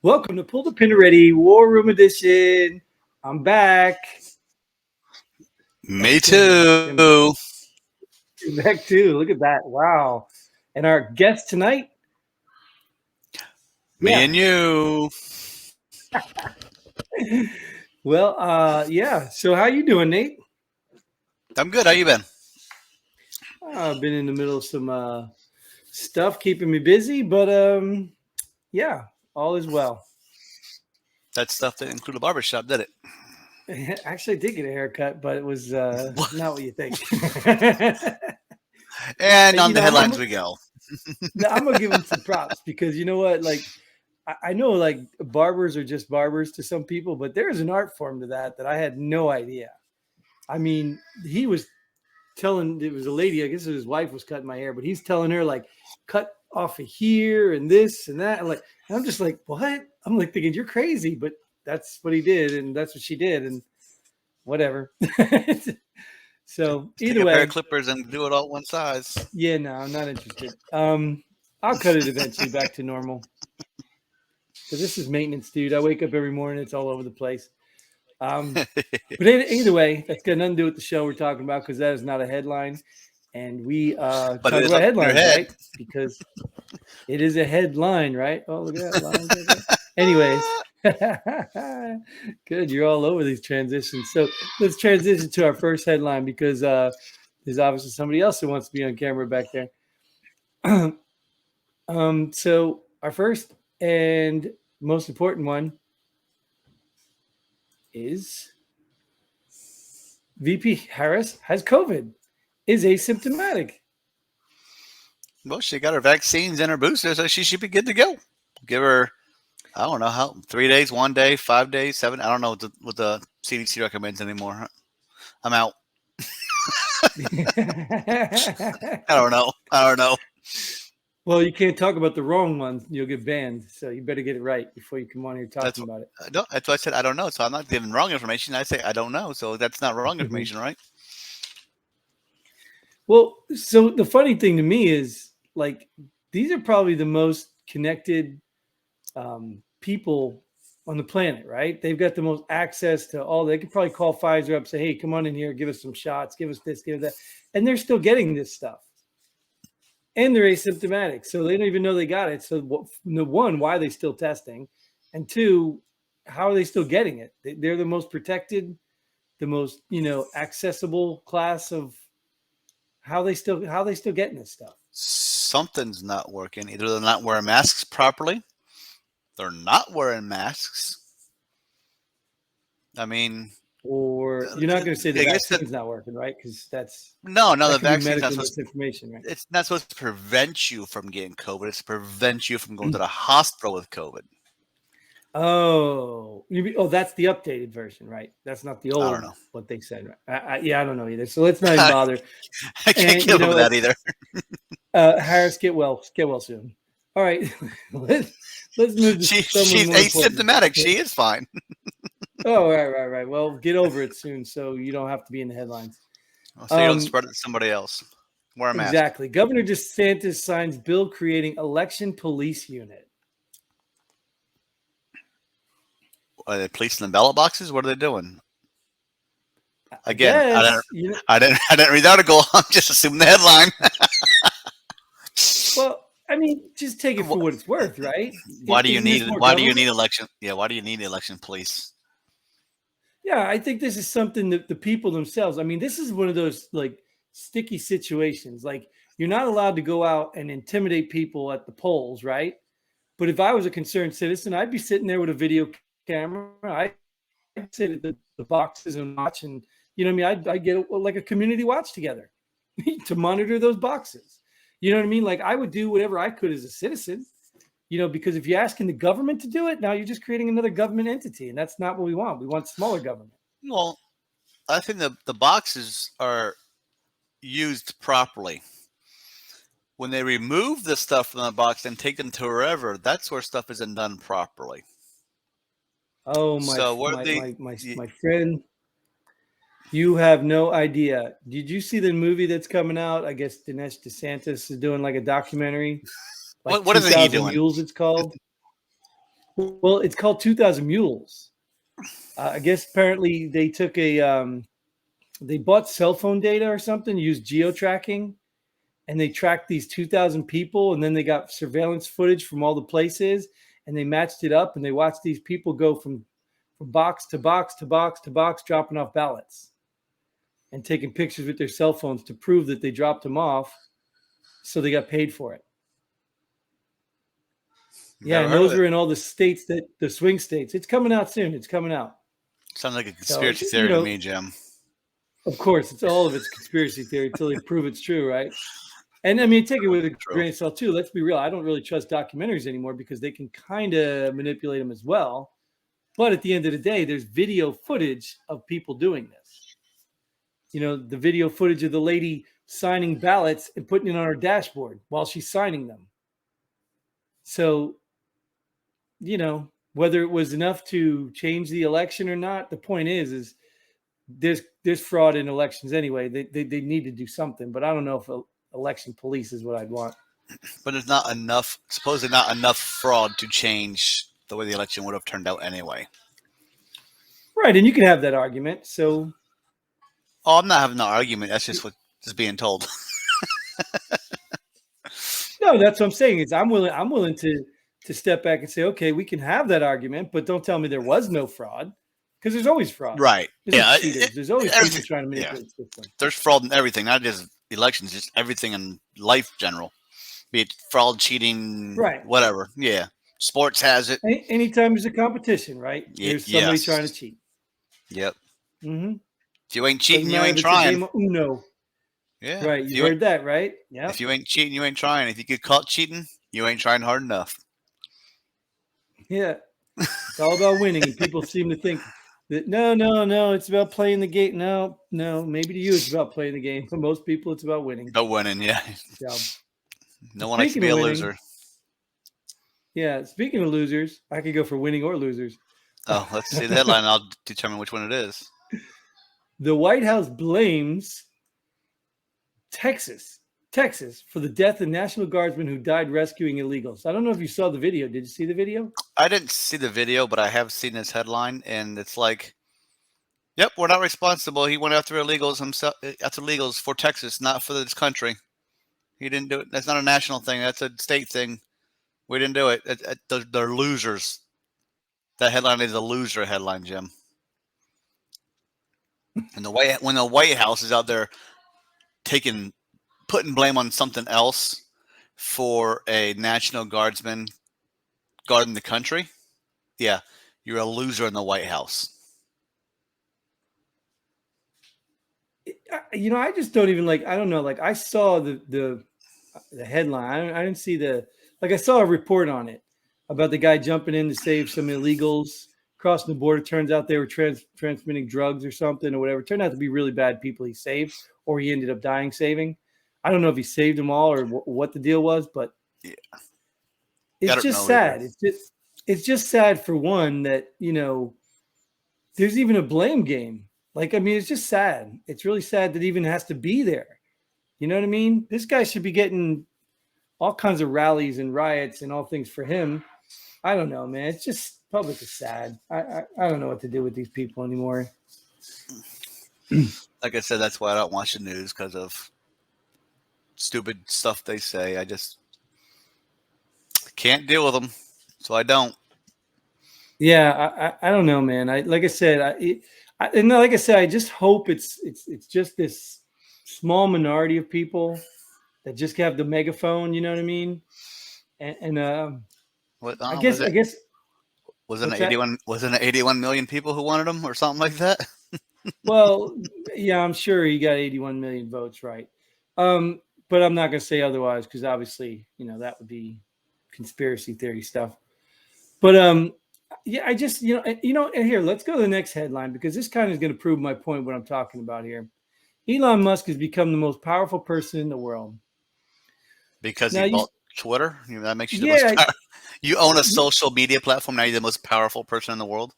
Welcome to Pull the Pin Ready War Room Edition. I'm back. Me too. You're back too. Look at that. Wow. And our guest tonight? Me and you. Well, yeah. So how you doing, Nate? I'm good. How you been? I've been in the middle of some stuff keeping me busy, but yeah, all is well. That stuff didn't include a barbershop, did it? Actually, I did get a haircut, but it was not what you think. And on the headlines we go. I'm gonna give him some props because you know what? Like, I know like barbers are just barbers to some people, but there is an art form to that I had no idea. I mean, he was telling, it was a lady, I guess his wife was cutting my hair, but he's telling her like, cut off of here and this and that. And I'm just like, what? I'm like thinking you're crazy, but that's what he did, and that's what she did, and whatever. So Just either take a way, pair of clippers and do it all one size. Yeah, no, I'm not interested. I'll cut it eventually back to normal. Because this is maintenance, dude. I wake up every morning, it's all over the place. But either way, that's got nothing to do with the show we're talking about because that is not a headline. And we talk about headlines, right? Because it is a headline, right? Oh, look at that line. Anyways, good. You're all over these transitions. So let's transition to our first headline because there's obviously somebody else who wants to be on camera back there. So our first and most important one is VP Harris has COVID, is asymptomatic. Well, she got her vaccines and her booster, so she should be good to go. Give her, I don't know how, 3 days, 1 day, 5 days, 7. I don't know what the CDC recommends anymore. I'm out. I don't know. Well, you can't talk about the wrong ones. You'll get banned. So you better get it right before you come on here talking about it. No, that's why I said I don't know. So I'm not giving wrong information. I say I don't know. So that's not wrong information, right? Well, so the funny thing to me is like these are probably the most connected people on the planet, right? They've got the most access to all. They could probably call Pfizer up, say, "Hey, come on in here, give us some shots, give us this, give us that," and they're still getting this stuff. And they're asymptomatic, so they don't even know they got it. So, one, why are they still testing? And two, how are they still getting it? They're the most protected, the most accessible class of. How are they still getting this stuff? Something's not working. Either they're not wearing masks properly, they're not wearing masks. I mean, or you're not going to say the vaccine's not working, right? Because that's no, the vaccine's not supposed information, right? It's not supposed to prevent you from getting COVID. It's to prevent you from going to the hospital with COVID. Oh, that's the updated version, right? That's not the old. I don't know what they said. Right? I don't know either. So let's not even bother. I can't get over that either. Harris, get well soon. All right, let's move. She's asymptomatic. She is fine. Oh, right. Well, get over it soon, so you don't have to be in the headlines. So you don't spread it to somebody else. Wear a mask. Exactly. Governor DeSantis signs bill creating election police unit. Are they policing the ballot boxes? What are they doing? Again, I didn't read the article. I'm just assuming the headline. Well, I mean, just take it for what it's worth, right? Why do you need election? Yeah, why do you need election police? Yeah, I think this is something that the people themselves. I mean, this is one of those like sticky situations. Like you're not allowed to go out and intimidate people at the polls, right? But if I was a concerned citizen, I'd be sitting there with a video camera. I'd sit at the boxes and watch, and you know what I mean. I'd get like a community watch together to monitor those boxes. You know what I mean? Like I would do whatever I could as a citizen. Because if you're asking the government to do it, now you're just creating another government entity, and that's not what we want. We want smaller government. Well, I think the boxes are used properly. When they remove the stuff from the box and take them to wherever, that's where stuff isn't done properly. Oh, my friend, you have no idea. Did you see the movie that's coming out? I guess Dinesh DeSantis is doing like a documentary. Like what is he doing? Mules, it's called. Well, it's called 2,000 Mules. I guess apparently they took they bought cell phone data or something, used geo tracking, and they tracked these 2,000 people, and then they got surveillance footage from all the places, and they matched it up, and they watched these people go from box to box to box to box, dropping off ballots and taking pictures with their cell phones to prove that they dropped them off, so they got paid for it. Yeah, Never and heard of those it. are in all the states, that the swing states. It's coming out soon. It's coming out. Sounds like a So, conspiracy theory to me, Jim. of course, it's all of it's conspiracy theory until they prove it's true, right? And I mean, take it with a grain of salt too. Let's be real. I don't really trust documentaries anymore because they can kind of manipulate them as well. But at the end of the day, there's video footage of people doing this. You know, the video footage of the lady signing ballots and putting it on her dashboard while she's signing them. So, you know, whether it was enough to change the election or not, the point is there's fraud in elections anyway. They need to do something, but I don't know if election police is what I'd want. But there's not enough, supposedly not enough fraud to change the way the election would have turned out anyway. Right, and you can have that argument. So, I'm not having an argument. That's just what is being told. no, that's what I'm saying. Is I'm willing to step back and say, okay, we can have that argument, but don't tell me there was no fraud, because there's always fraud. Right. There's Yeah. cheaters. There's always people trying to manipulate the system. There's fraud in everything, not just elections, just everything in life general. Be it fraud, cheating, right? Whatever. Yeah. Sports has it. Anytime there's a competition, right? There's somebody trying to cheat. Yep. Mm-hmm. If you ain't cheating, you ain't trying. It's a game of Uno. Yeah. Right. You heard that, right? Yeah. If you ain't cheating, you ain't trying. If you get caught cheating, you ain't trying hard enough. Yeah. It's all about winning. And people seem to think that no, it's about playing the game. No, maybe to you it's about playing the game. For most people, it's about winning. About winning, yeah. So, no one likes to be a loser. Yeah. Speaking of losers, I could go for winning or losers. Oh, let's see the headline. I'll determine which one it is. The White House blames Texas for the death of National Guardsman who died rescuing illegals. I don't know if you saw the video. Did you see the video? I didn't see the video, but I have seen this headline, and it's like, yep, we're not responsible. He went after illegals himself, after illegals for Texas, not for this country. He didn't do it. That's not a national thing. That's a state thing. We didn't do it. They're losers. That headline is a loser headline, Jim. And when the White House is out there putting blame on something else for a National Guardsman guarding the country, yeah, you're a loser in the White House. You know, I just don't even I don't know. I saw the headline. I didn't see I saw a report on it about the guy jumping in to save some illegals crossing the border. Turns out they were transmitting drugs or something or whatever. Turned out to be really bad people he saved, or he ended up dying saving. I don't know if he saved them all or what the deal was, but yeah, it's just sad. It's just sad for one that, you know, there's even a blame game. I mean, it's just sad. It's really sad that it even has to be there. You know what I mean? This guy should be getting all kinds of rallies and riots and all things for him. I don't know, man. It's just public is sad. I don't know what to do with these people anymore. Like I said, that's why I don't watch the news, because of stupid stuff they say. I just can't deal with them, so I don't. Yeah, I don't know, man. Like I said, I just hope it's just this small minority of people that just have the megaphone. You know what I mean? And I guess was it 81? Was it 81 million people who wanted him, or something like that? Well, yeah, I'm sure he got 81 million votes, right? But I'm not going to say otherwise, because obviously, you know, that would be conspiracy theory stuff. But yeah, I just, and here, let's go to the next headline, because this kind of is going to prove my point, what I'm talking about here. Elon Musk has become the most powerful person in the world. Because he bought Twitter? That makes you the most powerful. You own a social media platform, now you're the most powerful person in the world?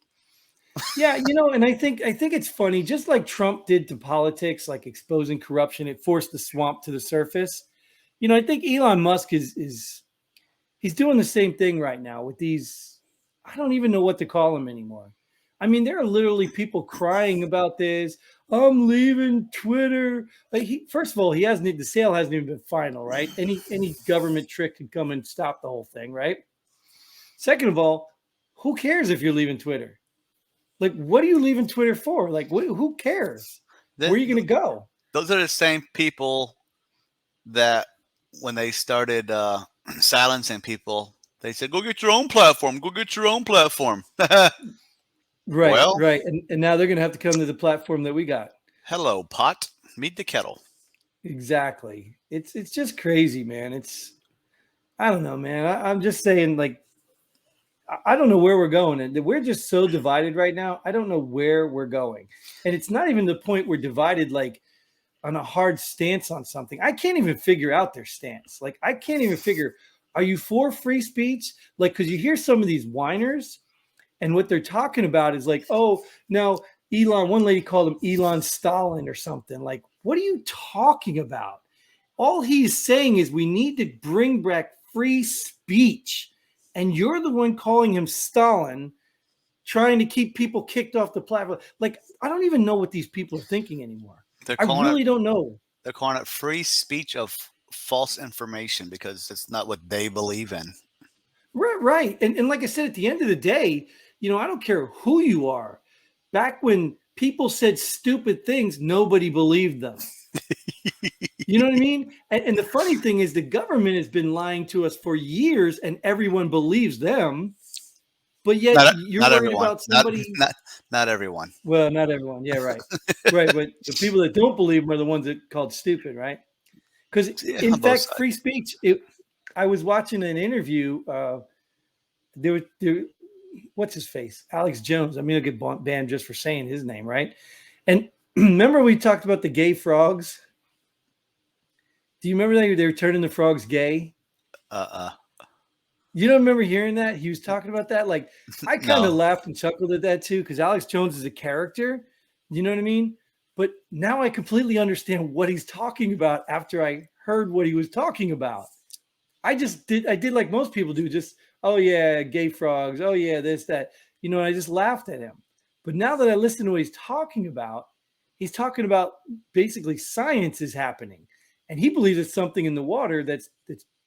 Yeah, and I think it's funny, just like Trump did to politics, like exposing corruption, it forced the swamp to the surface. I think Elon Musk he's doing the same thing right now with these, I don't even know what to call him anymore. I mean, there are literally people crying about this. I'm leaving Twitter. Like first of all, the sale hasn't even been final, right? Any government trick could come and stop the whole thing, right? Second of all, who cares if you're leaving Twitter? Like, what are you leaving Twitter for? Like, who cares? Where are you going to go? Those are the same people that when they started silencing people, they said, "Go get your own platform. Go get your own platform." Right, well, right. And now they're going to have to come to the platform that we got. Hello, pot. Meet the kettle. Exactly. It's just crazy, man. I don't know, man. I'm just saying, like, I don't know where we're going. And we're just so divided right now. I don't know where we're going. And it's not even the point we're divided, like, on a hard stance on something. I can't even figure out their stance. Like, I can't even figure, are you for free speech? Like, because you hear some of these whiners, and what they're talking about is like, oh, now Elon, one lady called him Elon Stalin or something. Like, what are you talking about? All he's saying is we need to bring back free speech. And you're the one calling him Stalin, trying to keep people kicked off the platform. Like, I don't even know what these people are thinking anymore. I really don't know. They're calling it free speech of false information because it's not what they believe in. Right. And like I said, at the end of the day, I don't care who you are. Back when people said stupid things, nobody believed them. You know what I mean? And the funny thing is the government has been lying to us for years and everyone believes them. But yet you're not worried everyone. about somebody. Not everyone. Well, not everyone. Yeah, right. Right. But the people that don't believe them are the ones that called stupid, right? Because in fact, free speech, I was watching an interview. There, what's his face? Alex Jones. I mean, he'll get banned just for saying his name, right? And remember we talked about the gay frogs? Do you remember that they were turning the frogs gay? You don't remember hearing that? He was talking about that. Like, I kind of laughed and chuckled at that too, because Alex Jones is a character. You know what I mean? But now I completely understand what he's talking about after I heard what he was talking about. I did like most people do, just, oh yeah, gay frogs. Oh yeah, this, that. And I just laughed at him. But now that I listen to what he's talking about basically science is happening. And he believes it's something in the water that's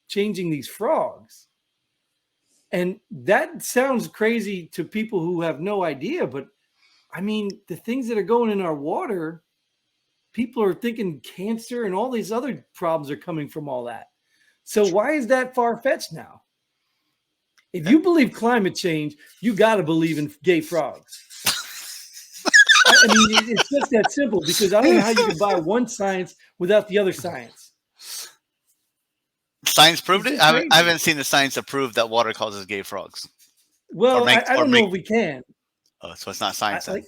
changing these frogs. And that sounds crazy to people who have no idea. But I mean, the things that are going in our water, people are thinking cancer and all these other problems are coming from all that. So why is that far-fetched now? If you believe climate change, you got to believe in gay frogs. I mean, it's just that simple, because I don't know how you can buy one science without the other science. Science proved it? I haven't seen the science to prove that water causes gay frogs. Well, I don't know if we can. Oh, so it's not science then.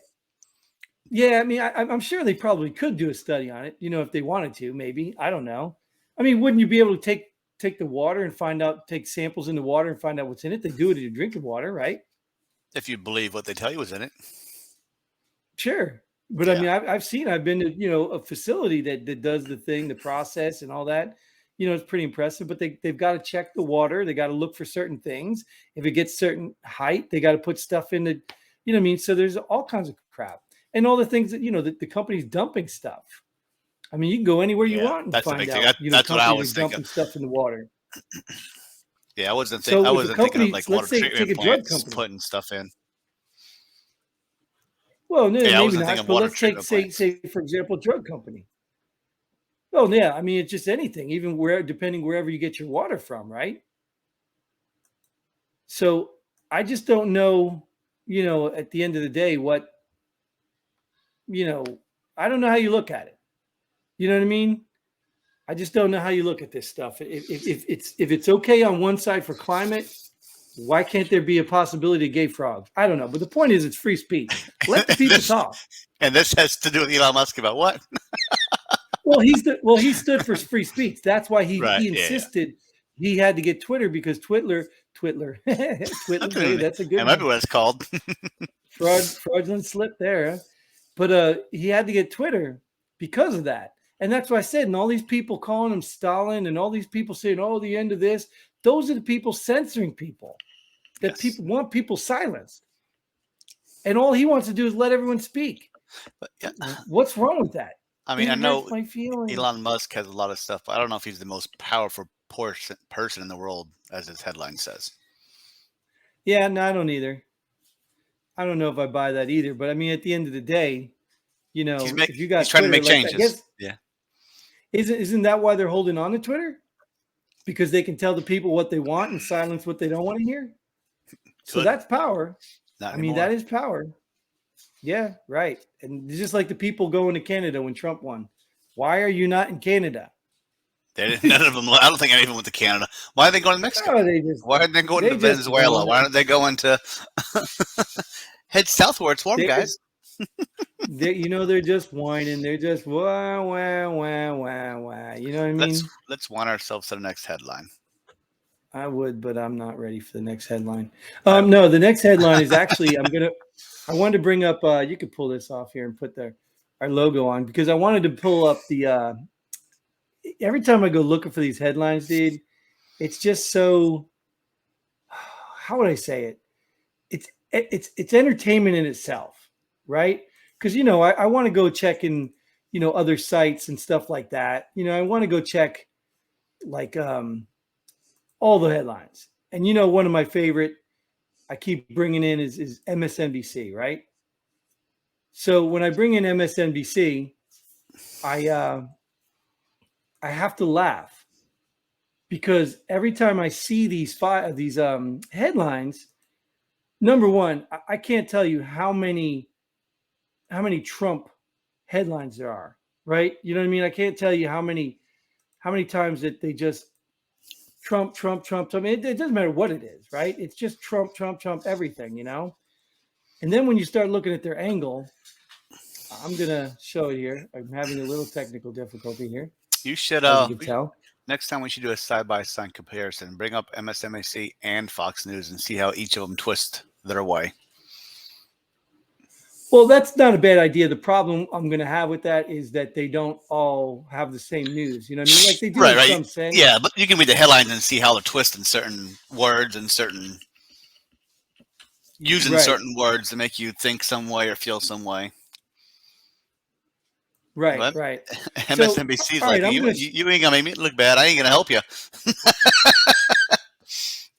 Yeah, I mean, I'm sure they probably could do a study on it, if they wanted to, maybe. I don't know. I mean, wouldn't you be able to take the water and take samples in the water and find out what's in it? They do it in your drinking water, right? If you believe what they tell you is in it. Sure. But yeah. I mean, I've been to, a facility that does the process and all that. It's pretty impressive, but they've got to check the water. They got to look for certain things. If it gets certain height, they got to put stuff in it. You know what I mean? So there's all kinds of crap and all the things that, the company's dumping stuff. I mean, you can go anywhere you want and find out. That's what I was dumping stuff in the water. Yeah, I wasn't thinking of like water treatment plants putting stuff in. Well, no, maybe not. But let's take, say, for example, a drug company. Well, yeah, I mean, it's just anything, even depending wherever you get your water from, right? So I just don't know, at the end of the day, what, I don't know how you look at it. You know what I mean? I just don't know how you look at this stuff. If it's okay on one side for climate, why can't there be a possibility of gay frogs? I don't know. But the point is, it's free speech. Let the people talk. And this has to do with Elon Musk about what? Well, he stood for free speech. That's why he insisted he had to get Twitter, because Twitler, that's a good one. Remember what it's called. Fraudulent slip there. But he had to get Twitter because of that. And that's why I said, and all these people calling him Stalin and all these people saying, oh, the end of this, those are the people censoring people. that people want people silenced. And all he wants to do is let everyone speak. But yeah, What's wrong with that? I mean, I It hurts know my feelings. Elon Musk has a lot of stuff, but I don't know if he's the most powerful person in the world, as his headline says. Yeah, no, I don't either. I don't know if I buy that either. But I mean, at the end of the day, if you He's got trying to Twitter, make like I changes. guess Yeah, isn't that why they're holding on to Twitter? Because they can tell the people what they want and silence what they don't want to hear. So good. that's power. Not I mean, anymore. that is power. Yeah, right. And it's just like the people going to Canada when Trump won. Why are you not in Canada? None of them. I don't think any of them went to Canada. Why are they going to Mexico? Oh, Why aren't they going to they just Venezuela? want Why aren't they going to head south where it's warm, they guys? they're just whining. They're just wah wah wah wah wah. You know what I mean? Let's want ourselves to the next headline. I would, but I'm not ready for the next headline. No, the next headline is actually I wanted to bring up. You could pull this off here and put our logo on because I wanted to pull up the. Every time I go looking for these headlines, dude, it's just so. How would I say it? It's entertainment in itself, right? Because I want to go check in other sites and stuff like that. I want to go check like all the headlines. And one of my favorite I keep bringing in is MSNBC, right? So when I bring in MSNBC, I have to laugh because every time I see these headlines, number one, I can't tell you how many Trump headlines there are, right? You know what I mean? I can't tell you how many times that they just Trump, Trump, Trump, Trump. It doesn't matter what it is, right? It's just Trump, Trump, Trump, everything, And then when you start looking at their angle, I'm gonna show it here. I'm having a little technical difficulty here, You should. as you can tell. Next time we should do a side-by-side comparison. Bring up MSNBC and Fox News and see how each of them twist their way. Well, that's not a bad idea. The problem I'm going to have with that is that they don't all have the same news. You know what I mean? Like they do in some sense. Yeah, but you can read the headlines and see how they're twisting certain words and using certain words to make you think some way or feel some way. Right, but right. MSNBC's so, like, right, you ain't going to make me look bad. I ain't going to help you.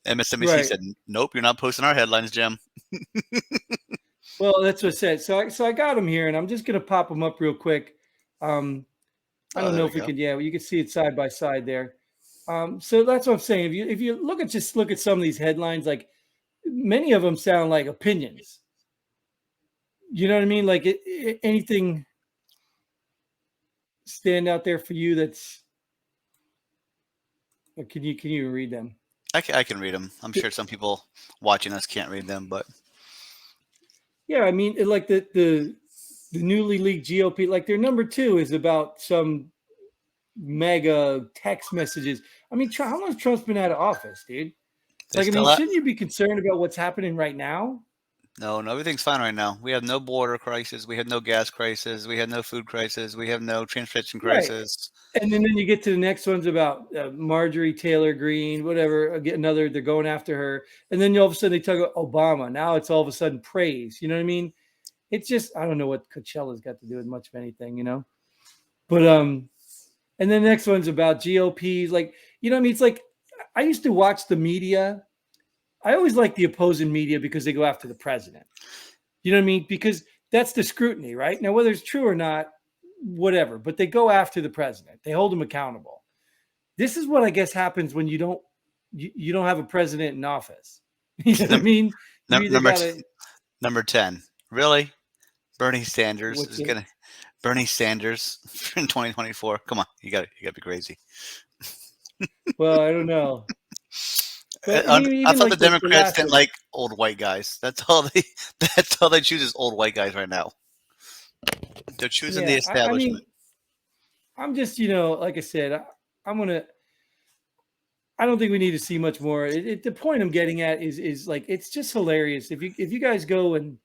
MSNBC said, nope, you're not posting our headlines, Jim. Well, that's what I said. So I got them here, and I'm just going to pop them up real quick. I don't know if we can. Yeah, you can see it side by side there. So that's what I'm saying. If you look at some of these headlines, like many of them sound like opinions. You know what I mean? Like anything stand out there for you? That's can you read them? I can read them. I'm sure some people watching us can't read them, but yeah, I mean, like the newly leaked GOP, like their number 2 is about some mega text messages. I mean, how long has Trump's been out of office, dude? Like, I mean, shouldn't you be concerned about what's happening right now? No, everything's fine right now. We have no border crisis. We have no gas crisis. We have no food crisis. We have no transportation crisis. And then you get to the next one's about Marjorie Taylor Greene, whatever. Get another, they're going after her. And then all of a sudden they talk about Obama. Now it's all of a sudden praise. You know what I mean? It's just, I don't know what Coachella's got to do with much of anything, But, and then the next one's about GOPs. Like, you know what I mean? It's like, I used to watch the media. I always like the opposing media because they go after the president. You know what I mean? Because that's the scrutiny, right? Now, whether it's true or not, whatever, but they go after the president. They hold him accountable. This is what I guess happens when you don't have a president in office. You know what I mean? Number 10. Really? Bernie Sanders is gonna Bernie Sanders in 2024. Come on, you gotta be crazy. Well, I don't know. But I thought the Democrats didn't like old white guys. That's all they choose is old white guys right now. They're choosing the establishment. I'm just, like I said, I don't think we need to see much more. The point I'm getting at is like, it's just hilarious. If you guys go and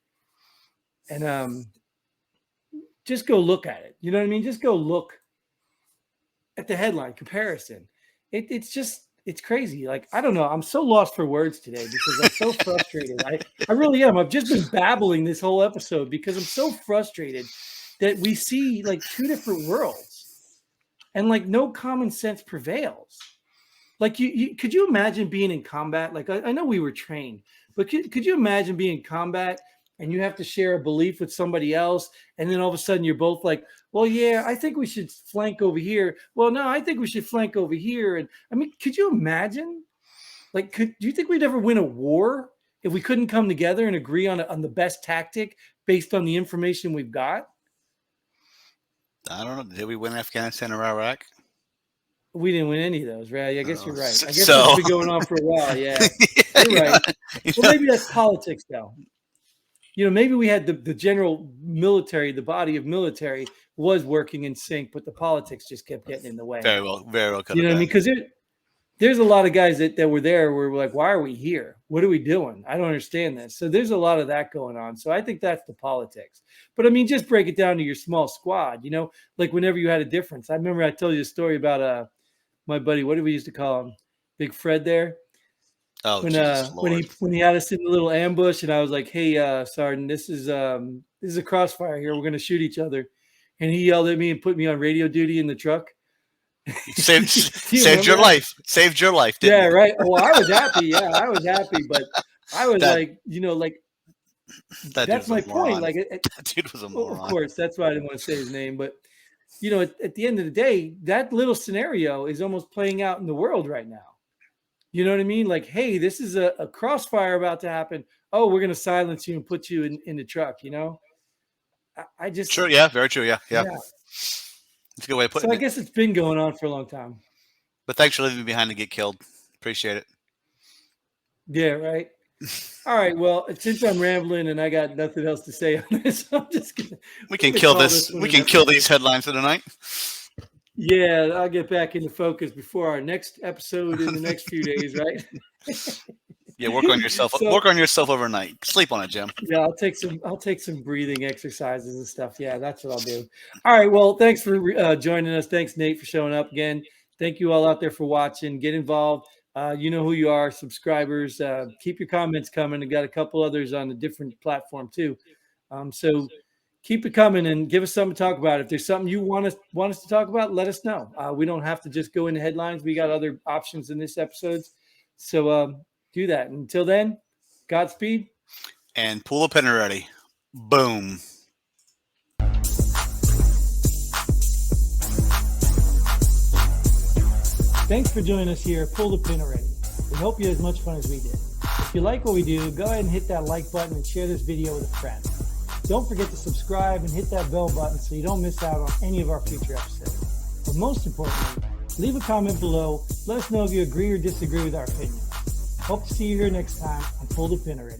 just go look at it, you know what I mean? Just go look at the headline comparison. It's just it's crazy. Like, I don't know. I'm so lost for words today because I'm so frustrated. I really am. I've just been babbling this whole episode because I'm so frustrated that we see like two different worlds and like no common sense prevails. Like you could you imagine being in combat? Like I know we were trained, but could you imagine being in combat and you have to share a belief with somebody else, and then all of a sudden you're both like, well, yeah, I think we should flank over here. Well, no, I think we should flank over here. And I mean, could you imagine? Like, do you think we'd ever win a war if we couldn't come together and agree on the best tactic based on the information we've got? I don't know. Did we win Afghanistan or Iraq? We didn't win any of those, right? I guess you're right. I guess So- that's been going on for a while. Yeah, you're right. Well, maybe that's politics, though. You know, maybe we had the general military, the body of military was working in sync, but the politics just kept getting in the way. Very well. You know what I mean? Because there's a lot of guys that were there where we're like, why are we here? What are we doing? I don't understand this. So there's a lot of that going on. So I think that's the politics. But I mean, just break it down to your small squad, you know, like whenever you had a difference. I remember I told you a story about my buddy, what did we used to call him? Big Fred there. Oh, when he had us in the little ambush, and I was like, "Hey, Sergeant, this is a crossfire here. We're going to shoot each other," and he yelled at me and put me on radio duty in the truck. Saved your life. Saved your life. Didn't it? Right. Well, I was happy. Yeah, I was happy, but I was like, you know, like that's my point. Like, that dude was a moron. Of course, that's why I didn't want to say his name, but you know, at the end of the day, that little scenario is almost playing out in the world right now. You know what I mean? Like, hey, this is a crossfire about to happen. Oh, we're going to silence you and put you in the truck, you know? I just... True, yeah, very true, yeah. It's a good way of putting it. So I guess it's been going on for a long time. But thanks for leaving me behind to get killed. Appreciate it. Yeah, right? All right, well, since I'm rambling and I got nothing else to say on this, I'm just going to... We can kill this. We can kill these headlines for tonight. Yeah, I'll get back into focus before our next episode in the next few days, right? Yeah, work on yourself. Work on yourself overnight. Sleep on it, Jim. Yeah, I'll take some breathing exercises and stuff. Yeah, that's what I'll do. All right. Well, thanks for joining us. Thanks, Nate, for showing up again. Thank you all out there for watching. Get involved. You know who you are. Subscribers. Keep your comments coming. I got a couple others on a different platform too. So keep it coming and give us something to talk about. If there's something you want us to talk about, let us know. We don't have to just go into headlines. We got other options in this episode. So do that. Until then, Godspeed. And pull the pin ready. Boom. Thanks for joining us here at Pull the Pin Already. We hope you had as much fun as we did. If you like what we do, go ahead and hit that like button and share this video with a friend. Don't forget to subscribe and hit that bell button so you don't miss out on any of our future episodes. But most importantly, leave a comment below. Let us know if you agree or disagree with our opinion. Hope to see you here next time on Pull the Pin Already.